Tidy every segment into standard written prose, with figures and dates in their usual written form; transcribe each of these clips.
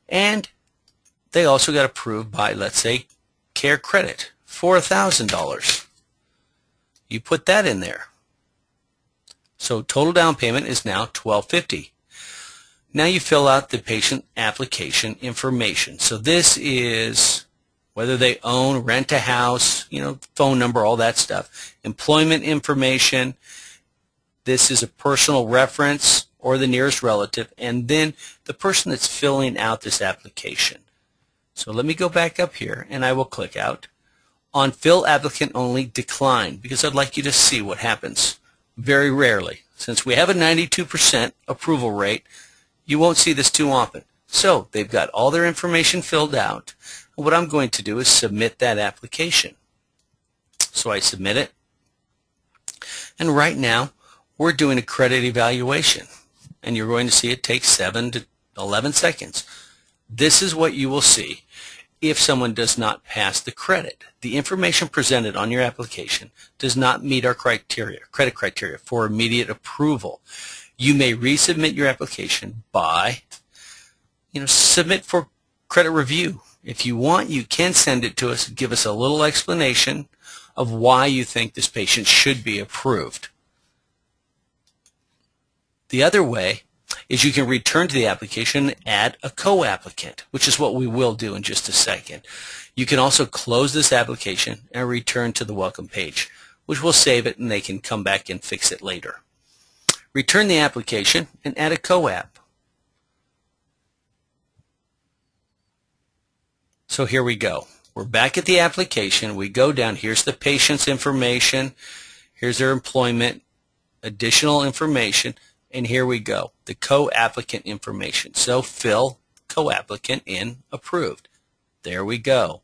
And they also got approved by, let's say, Care Credit for $1,000. You put that in there. So total down payment is now $1,250. Now you fill out the patient application information. So this is whether they own, rent a house, phone number, all that stuff. Employment information. This is a personal reference or the nearest relative, and then the person that's filling out this application. So let me go back up here, and I will click out on Fill Applicant Only, Decline, because I'd like you to see what happens very rarely. Since we have a 92% approval rate, you won't see this too often. So they've got all their information filled out. What I'm going to do is submit that application. So I submit it, and right now we're doing a credit evaluation, and you're going to see it take 7 to 11 seconds. This is what you will see if someone does not pass the credit. The information presented on your application does not meet our criteria, credit criteria for immediate approval. You may resubmit your application by, submit for credit review. If you want, you can send it to us, give us a little explanation of why you think this patient should be approved. The other way is you can return to the application and add a co-applicant, which is what we will do in just a second. You can also close this application and return to the welcome page, which will save it and they can come back and fix it later. Return the application and add a co-app. So here we go. We're back at the application. We go down. Here's the patient's information. Here's their employment, additional information. And here we go, the co-applicant information. So fill co-applicant in, approved. There we go.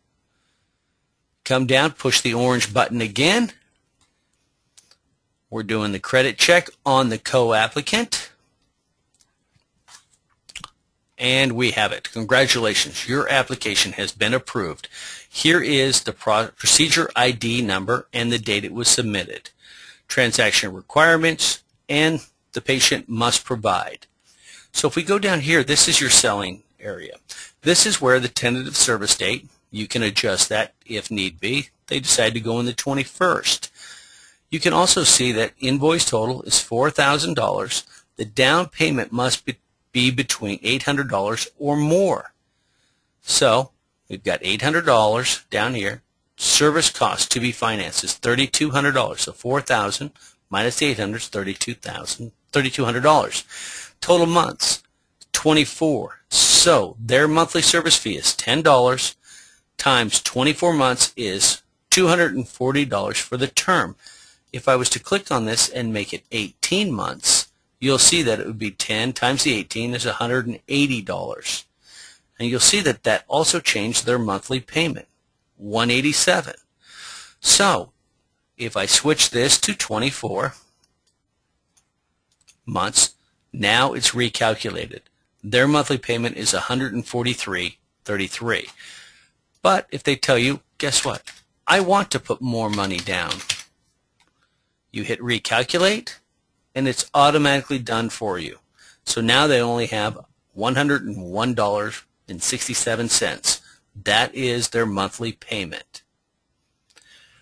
Come down, push the orange button again. We're doing the credit check on the co-applicant. And we have it. Congratulations, your application has been approved. Here is the procedure ID number and the date it was submitted. Transaction requirements and the patient must provide. So if we go down here, this is your selling area. This is where the tentative service date, you can adjust that if need be. They decide to go on the 21st. You can also see that invoice total is $4,000. The down payment must be between $800 or more. So we've got $800 down here. Service cost to be financed is $3,200. So $4,000 minus the $800 is $3,200. Total months, 24. So their monthly service fee is $10 times 24 months is $240 for the term. If I was to click on this and make it 18 months, you'll see that it would be 10 times the 18 is $180. And you'll see that that also changed their monthly payment, $187. So if I switch this to 24 months, now it's recalculated. Their monthly payment is $143.33. But if they tell you, guess what? I want to put more money down. You hit recalculate, and it's automatically done for you. So now they only have $101.67. That is their monthly payment.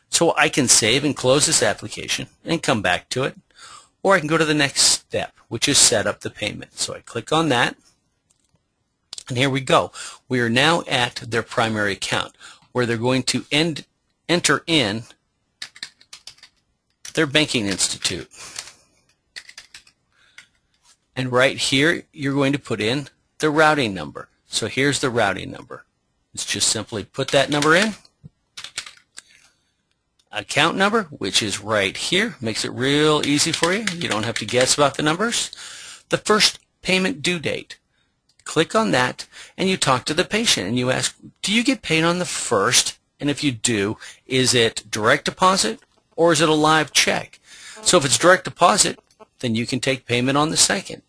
So I can save and close this application and come back to it, or I can go to the next step, which is set up the payment. So I click on that, and here we go. We are now at their primary account, where they're going to enter in their banking institute. And right here, you're going to put in the routing number. So here's the routing number. Let's just simply put that number in. Account number, which is right here, makes it real easy for you. You don't have to guess about the numbers. The first payment due date. Click on that, and you talk to the patient, and you ask, do you get paid on the first? And if you do, is it direct deposit or is it a live check? So if it's direct deposit, then you can take payment on the second.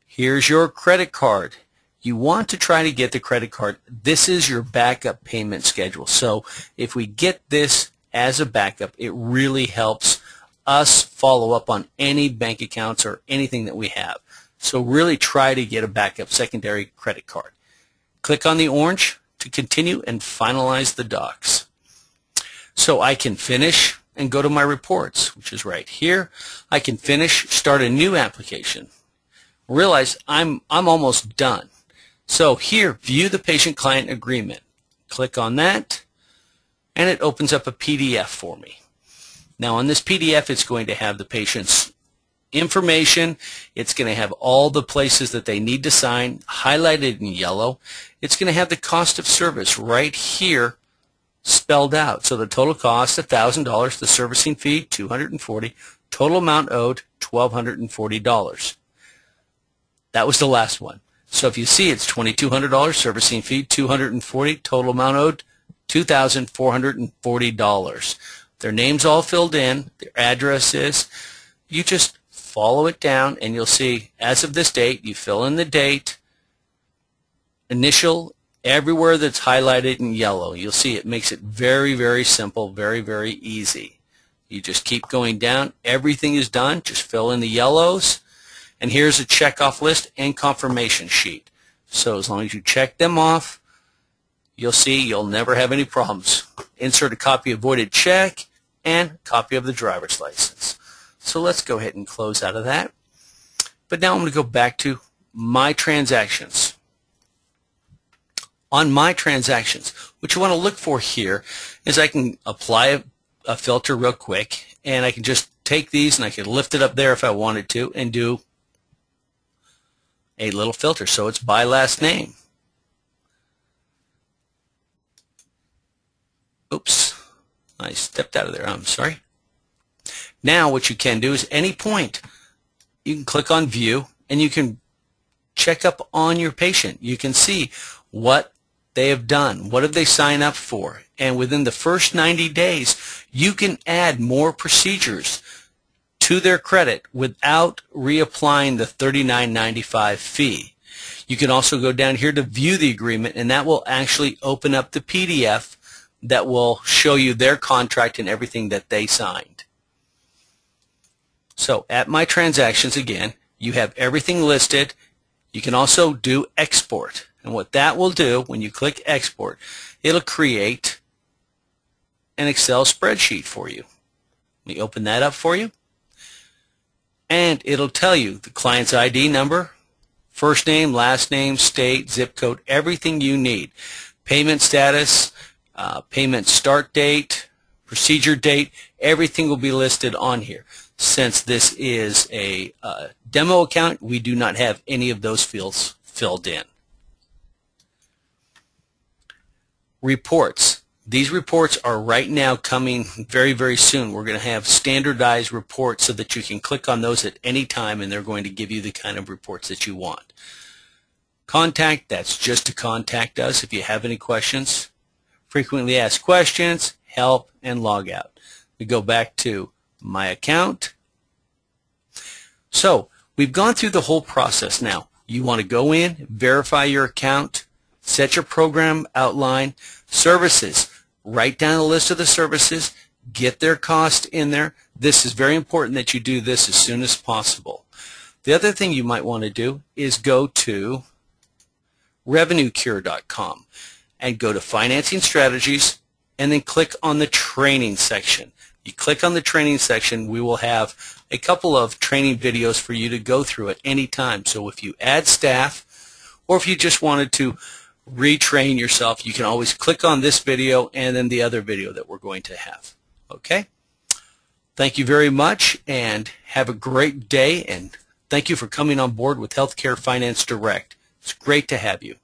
Here's your credit card. You want to try to get the credit card. This is your backup payment schedule. So if we get this as a backup, it really helps us follow up on any bank accounts or anything that we have. So really try to get a backup secondary credit card. Click on the orange to continue and finalize the docs. So I can finish and go to my reports, which is right here. I can finish, start a new application. Realize I'm almost done. So here, view the patient-client agreement. Click on that, and it opens up a PDF for me. Now on this PDF, it's going to have the patient's information. It's going to have all the places that they need to sign highlighted in yellow. It's going to have the cost of service right here spelled out. So the total cost, $1,000, the servicing fee, $240, total amount owed, $1,240. That was the last one. So if you see, it's $2,200 servicing fee, $240, total amount owed, $2,440. Their name's all filled in, their address is. You just follow it down and you'll see, as of this date, you fill in the date, initial, everywhere that's highlighted in yellow. You'll see it makes it very, very simple, very, very easy. You just keep going down. Everything is done. Just fill in the yellows. And here's a checkoff list and confirmation sheet. So as long as you check them off, you'll see you'll never have any problems. Insert a copy of voided check and a copy of the driver's license. So let's go ahead and close out of that. But now I'm going to go back to My Transactions. On My Transactions, what you want to look for here is I can apply a filter real quick, and I can just take these and I can lift it up there if I wanted to and do a little filter. So it's by last name. Oops, I stepped out of there. I'm sorry. Now what you can do is any point, you can click on View and you can check up on your patient. You can see what they have done, what have they signed up for, and within the first 90 days you can add more procedures to their credit without reapplying the $39.95 fee. You can also go down here to view the agreement, and that will actually open up the PDF that will show you their contract and everything that they signed. So at My Transactions, again, you have everything listed. You can also do export. And what that will do, when you click export, it'll create an Excel spreadsheet for you. Let me open that up for you. And it'll tell you the client's ID number, first name, last name, state, zip code, everything you need. Payment status, payment start date, procedure date, everything will be listed on here. Since this is a demo account, we do not have any of those fields filled in. Reports. These reports are right now coming very, very soon. We're going to have standardized reports so that you can click on those at any time and they're going to give you the kind of reports that you want. Contact, that's just to contact us if you have any questions. Frequently asked questions, help, and log out. We go back to My Account. So we've gone through the whole process now. You want to go in, verify your account, set your program outline, services. Write down a list of the services, get their cost in there. This is very important that you do this as soon as possible. The other thing you might want to do is go to RevenueCure.com and go to Financing Strategies and then click on the Training section. You click on the Training section, we will have a couple of training videos for you to go through at any time. So if you add staff or if you just wanted to retrain yourself, you can always click on this video and then the other video that we're going to have. Okay? Thank you very much and have a great day, and thank you for coming on board with Healthcare Finance Direct. It's great to have you.